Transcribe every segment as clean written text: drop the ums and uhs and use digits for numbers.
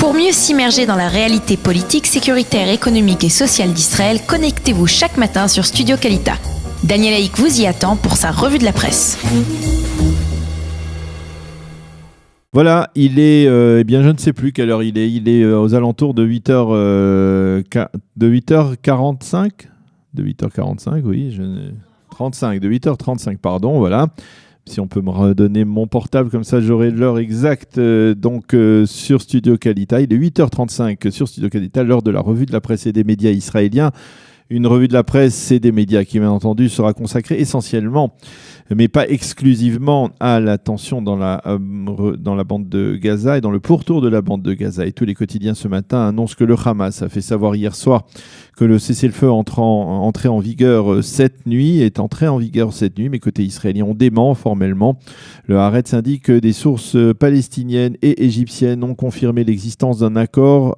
Pour mieux s'immerger dans la réalité politique, sécuritaire, économique et sociale d'Israël, connectez-vous chaque matin sur Studio Kalita. Daniel Haïk vous y attend pour sa revue de la presse. Voilà, il est, je ne sais plus quelle heure il est. Il est aux alentours de 8h45. De 8h45, oui. 35, de 8h35, pardon, voilà. Si on peut me redonner mon portable, comme ça j'aurai l'heure exacte sur Studio Kalita. Il est 8h35 sur Studio Kalita, l'heure de la revue de la presse et des médias israéliens. Une revue de la presse et des médias qui, bien entendu, sera consacrée essentiellement, mais pas exclusivement, à la tension dans la bande de Gaza et dans le pourtour de la bande de Gaza. Et tous les quotidiens ce matin annoncent que le Hamas a fait savoir hier soir que le cessez-le-feu est entré en vigueur cette nuit, mais côté israélien, on dément formellement. Le Haaretz indique que des sources palestiniennes et égyptiennes ont confirmé l'existence d'un accord.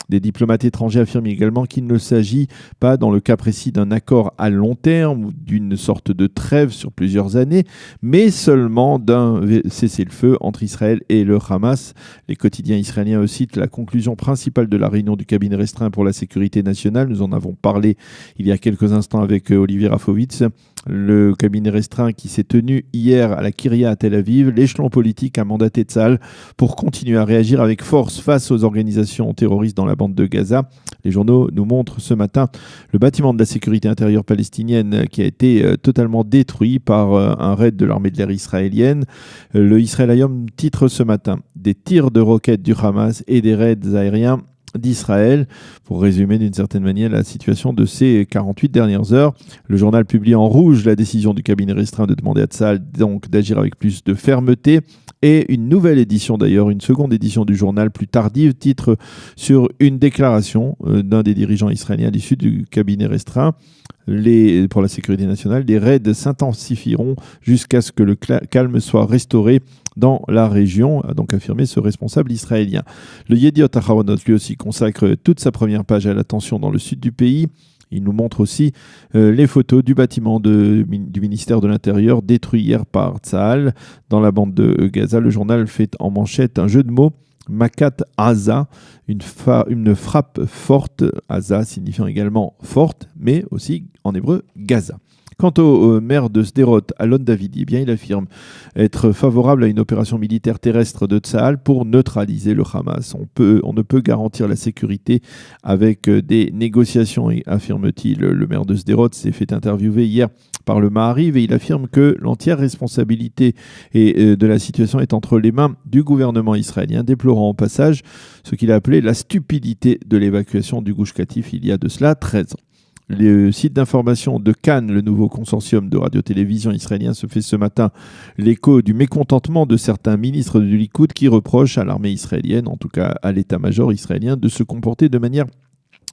Des diplomates étrangers affirment également qu'il ne s'agit pas, dans le cas précis, d'un accord à long terme ou d'une sorte de trêve sur plusieurs années, mais seulement d'un cessez-le-feu entre Israël et le Hamas. Les quotidiens israéliens citent la conclusion principale de la réunion du cabinet restreint pour la sécurité nationale. Nous en avons parlé il y a quelques instants avec Olivier Rafovitz. Le cabinet restreint qui s'est tenu hier à la Kiria à Tel Aviv. L'échelon politique a mandaté Tsahal pour continuer à réagir avec force face aux organisations terroristes dans la bande de Gaza. Les journaux nous montrent ce matin le bâtiment de la sécurité intérieure palestinienne qui a été totalement détruit par un raid de l'armée de l'air israélienne. Le Israël Hayom titre ce matin des tirs de roquettes du Hamas et des raids aériens d'Israël, pour résumer d'une certaine manière la situation de ces 48 dernières heures. Le journal publie en rouge la décision du cabinet restreint de demander à Tsahal donc d'agir avec plus de fermeté. Et une nouvelle édition d'ailleurs, une seconde édition du journal plus tardive, titre sur une déclaration d'un des dirigeants israéliens à l'issue du cabinet restreint. Pour la sécurité nationale, les raids s'intensifieront jusqu'à ce que le calme soit restauré dans la région, a donc affirmé ce responsable israélien. Le Yediot Ahronoth, lui aussi, consacre toute sa première page à la tension dans le sud du pays. Il nous montre aussi les photos du bâtiment du ministère de l'Intérieur détruit hier par Tsahal dans la bande de Gaza. Le journal fait en manchette un jeu de mots. Makat Aza, une frappe forte, Aza signifiant également forte, mais aussi en hébreu Gaza. Quant au maire de Sderot, Alon Davidi, il affirme être favorable à une opération militaire terrestre de Tsahal pour neutraliser le Hamas. On ne peut garantir la sécurité avec des négociations, affirme-t-il. Le maire de Sderot s'est fait interviewer hier par le Maariv et il affirme que l'entière responsabilité de la situation est entre les mains du gouvernement israélien, déplorant au passage ce qu'il a appelé la stupidité de l'évacuation du Gush Katif il y a de cela 13 ans. Le site d'information de Cannes, le nouveau consortium de radio-télévision israélien, se fait ce matin l'écho du mécontentement de certains ministres du Likoud qui reprochent à l'armée israélienne, en tout cas à l'état-major israélien, de se comporter de manière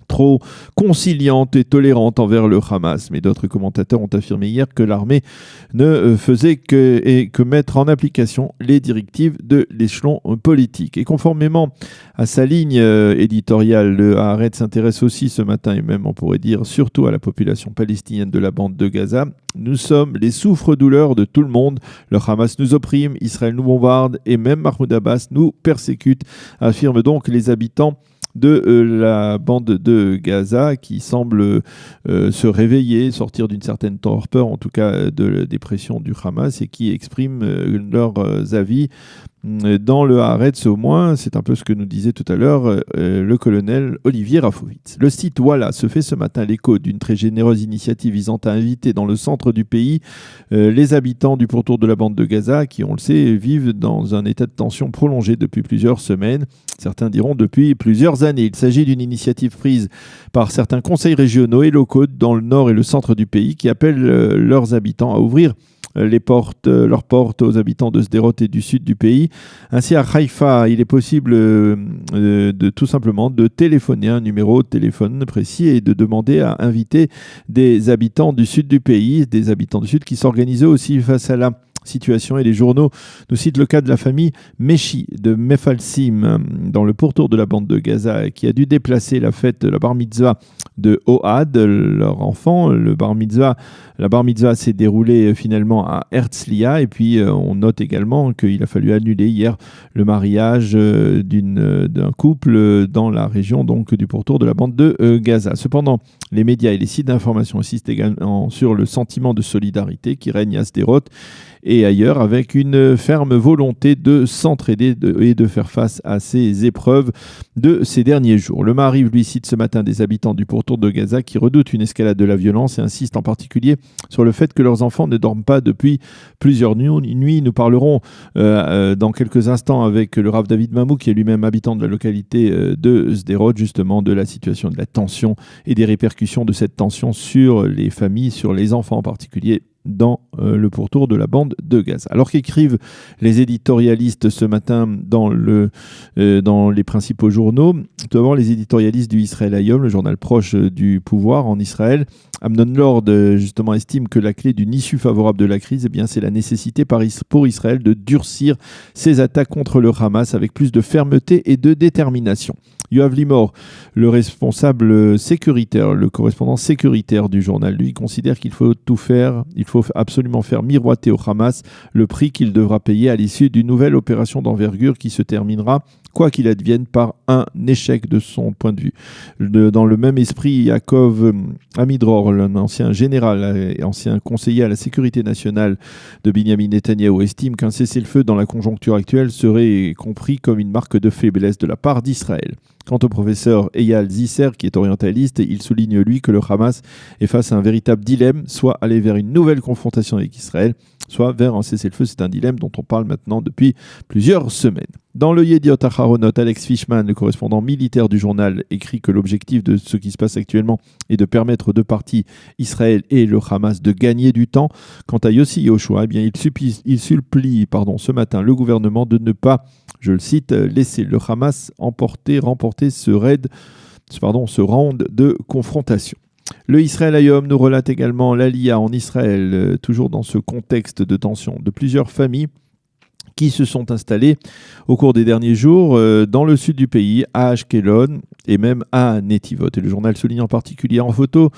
trop conciliante et tolérante envers le Hamas. Mais d'autres commentateurs ont affirmé hier que l'armée ne faisait que mettre en application les directives de l'échelon politique. Et conformément à sa ligne éditoriale, le Haaretz s'intéresse aussi ce matin, et même on pourrait dire surtout à la population palestinienne de la bande de Gaza. Nous sommes les souffres-douleurs de tout le monde. Le Hamas nous opprime, Israël nous bombarde et même Mahmoud Abbas nous persécute, affirment donc les habitants de la bande de Gaza qui semble se réveiller, sortir d'une certaine torpeur, en tout cas de la dépression du Hamas, et qui expriment leurs avis dans le Haaretz au moins. C'est un peu ce que nous disait tout à l'heure le colonel Olivier Rafovitz. Le site Walla se fait ce matin l'écho d'une très généreuse initiative visant à inviter dans le centre du pays les habitants du pourtour de la bande de Gaza qui, on le sait, vivent dans un état de tension prolongé depuis plusieurs semaines, certains diront depuis plusieurs années. Il s'agit d'une initiative prise par certains conseils régionaux et locaux dans le nord et le centre du pays qui appellent leurs habitants à ouvrir leurs portes aux habitants de Sderot et du sud du pays. Ainsi, à Haïfa, il est possible de tout simplement de téléphoner un numéro de téléphone précis et de demander à inviter des habitants du sud du pays, des habitants du sud qui s'organisent aussi face à la situation. Et les journaux nous citent le cas de la famille Meshi de Mefalsim dans le pourtour de la bande de Gaza qui a dû déplacer la fête de la bar mitzvah de Ohad, leur enfant. La bar mitzvah s'est déroulée finalement à Herzliya et puis on note également qu'il a fallu annuler hier le mariage d'un couple dans la région donc du pourtour de la bande de Gaza. Cependant, les médias et les sites d'information insistent également sur le sentiment de solidarité qui règne à Sderot et ailleurs, avec une ferme volonté de s'entraider et de faire face à ces épreuves de ces derniers jours. Le Maariv lui cite ce matin des habitants du pourtour de Gaza qui redoutent une escalade de la violence et insistent en particulier sur le fait que leurs enfants ne dorment pas depuis plusieurs nuits. Nous parlerons dans quelques instants avec le Rav David Mamou, qui est lui-même habitant de la localité de Sderot, justement de la situation de la tension et des répercussions de cette tension sur les familles, sur les enfants en particulier, dans le pourtour de la bande de Gaza. Alors qu'écrivent les éditorialistes ce matin dans les principaux journaux, tout d'abord les éditorialistes du Israël Hayom, le journal proche du pouvoir en Israël. Amnon Lord justement estime que la clé d'une issue favorable de la crise, c'est la nécessité pour Israël de durcir ses attaques contre le Hamas avec plus de fermeté et de détermination. Yoav Limor, le responsable sécuritaire, le correspondant sécuritaire du journal, lui, considère qu'il faut tout faire, il faut absolument faire miroiter au Hamas le prix qu'il devra payer à l'issue d'une nouvelle opération d'envergure qui se terminera, quoi qu'il advienne, par un échec de son point de vue. Dans le même esprit, Yaakov Amidror, un ancien général et ancien conseiller à la sécurité nationale de Binyamin Netanyahou, estime qu'un cessez-le-feu dans la conjoncture actuelle serait compris comme une marque de faiblesse de la part d'Israël. Quant au professeur Eyal Zisser, qui est orientaliste, il souligne, lui, que le Hamas est face à un véritable dilemme, soit aller vers une nouvelle confrontation avec Israël, soit vers un cessez-le-feu. C'est un dilemme dont on parle maintenant depuis plusieurs semaines. Dans le Yediot Aharonot, Alex Fishman, le correspondant militaire du journal, écrit que l'objectif de ce qui se passe actuellement est de permettre aux deux parties, Israël et le Hamas, de gagner du temps. Quant à Yossi Yoshua, il supplie ce matin le gouvernement de ne pas, je le cite, laisser le Hamas remporter ce round de confrontation. Le Israël Hayom nous relate également l'Aliyah en Israël, toujours dans ce contexte de tension, de plusieurs familles qui se sont installés au cours des derniers jours dans le sud du pays, à Ashkelon et même à Netivot. Et le journal souligne en particulier en photo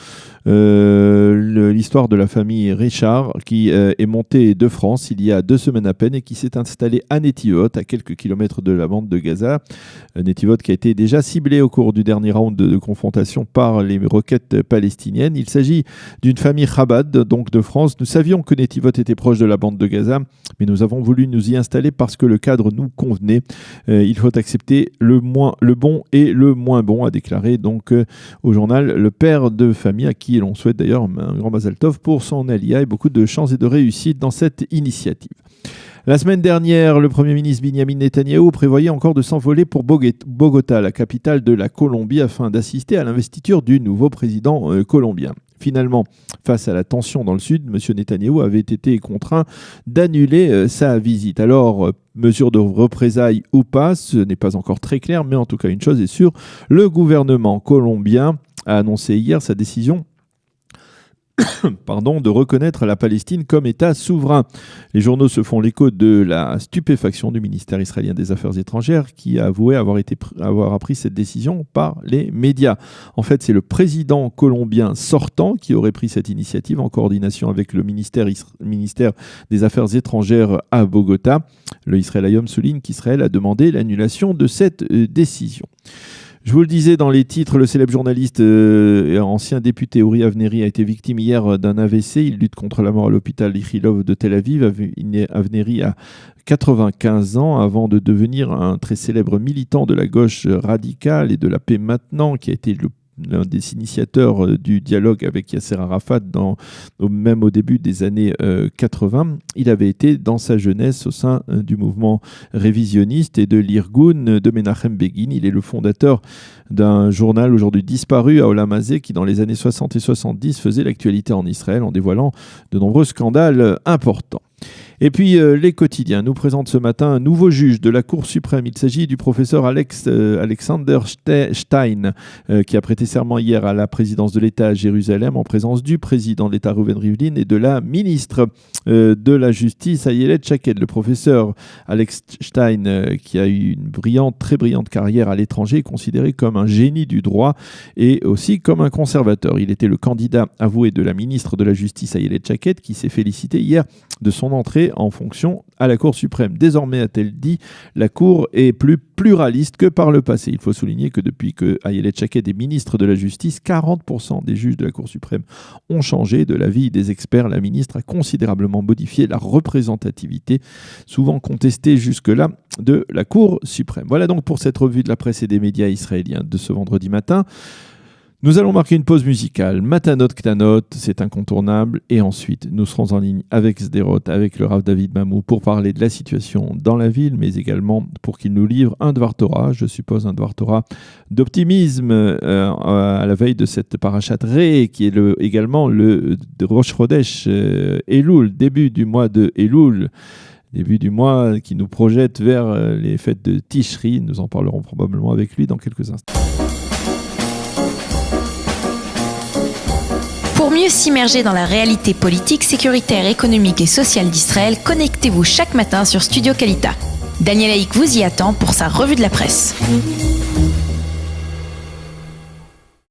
l'histoire de la famille Richard qui est montée de France il y a 2 semaines à peine et qui s'est installée à Netivot, à quelques kilomètres de la bande de Gaza. Netivot qui a été déjà ciblée au cours du dernier round de confrontation par les roquettes palestiniennes. Il s'agit d'une famille Chabad, donc de France. Nous savions que Netivot était proche de la bande de Gaza, mais nous avons voulu nous y installé parce que le cadre nous convenait. Il faut accepter le bon et le moins bon, a déclaré donc au journal le père de famille, à qui l'on souhaite d'ailleurs un grand Mazal Tov pour son aliyah et beaucoup de chance et de réussite dans cette initiative. La semaine dernière, le Premier ministre Binyamin Netanyahou prévoyait encore de s'envoler pour Bogota, la capitale de la Colombie, afin d'assister à l'investiture du nouveau président colombien. Finalement, face à la tension dans le sud, M. Netanyahou avait été contraint d'annuler sa visite. Alors, mesure de représailles ou pas, ce n'est pas encore très clair, mais en tout cas, une chose est sûre, le gouvernement colombien a annoncé hier sa décision de reconnaître la Palestine comme État souverain. Les journaux se font l'écho de la stupéfaction du ministère israélien des Affaires étrangères qui a avoué avoir appris cette décision par les médias. En fait, c'est le président colombien sortant qui aurait pris cette initiative en coordination avec le ministère des Affaires étrangères à Bogota. Le Israël Hayom souligne qu'Israël a demandé l'annulation de cette décision. Je vous le disais dans les titres, le célèbre journaliste et ancien député Uri Avneri a été victime hier d'un AVC. Il lutte contre la mort à l'hôpital Ichilov de Tel Aviv. Avneri a 95 ans avant de devenir un très célèbre militant de la gauche radicale et de la paix maintenant, qui a été l'un des initiateurs du dialogue avec Yasser Arafat même au début des années 80. Il avait été dans sa jeunesse au sein du mouvement révisionniste et de l'Irgun de Menachem Begin. Il est le fondateur d'un journal aujourd'hui disparu à Olam Hazeh qui dans les années 60 et 70 faisait l'actualité en Israël en dévoilant de nombreux scandales importants. Et puis les quotidiens nous présentent ce matin un nouveau juge de la Cour suprême. Il s'agit du professeur Alexander Stein, qui a prêté serment hier à la présidence de l'État à Jérusalem en présence du président de l'État Reuven Rivlin et de la ministre de la Justice Ayelet Shaked. Le professeur Alex Stein, qui a eu une très brillante carrière à l'étranger, est considéré comme un génie du droit et aussi comme un conservateur. Il était le candidat avoué de la ministre de la Justice Ayelet Shaked, qui s'est félicité hier de son entrée en fonction à la Cour suprême. Désormais, a-t-elle dit, la Cour est plus pluraliste que par le passé. Il faut souligner que depuis que Ayelet Shaked est ministre de la Justice, 40% des juges de la Cour suprême ont changé. De l'avis des experts, la ministre a considérablement modifié la représentativité, souvent contestée jusque-là, de la Cour suprême. Voilà donc pour cette revue de la presse et des médias israéliens de ce vendredi matin. Nous allons marquer une pause musicale. Matanot Ktanot, c'est incontournable. Et ensuite, nous serons en ligne avec Sderot, avec le Rav David Mamou, pour parler de la situation dans la ville, mais également pour qu'il nous livre un Dvar Torah, je suppose un Dvar Torah d'optimisme à la veille de cette parashat Ré, qui est également le Rosh Chodesh Elul, début du mois de Elul. Début du mois qui nous projette vers les fêtes de Tishri. Nous en parlerons probablement avec lui dans quelques instants. Pour mieux s'immerger dans la réalité politique, sécuritaire, économique et sociale d'Israël, connectez-vous chaque matin sur Studio Kalita. Daniel Haïk vous y attend pour sa revue de la presse.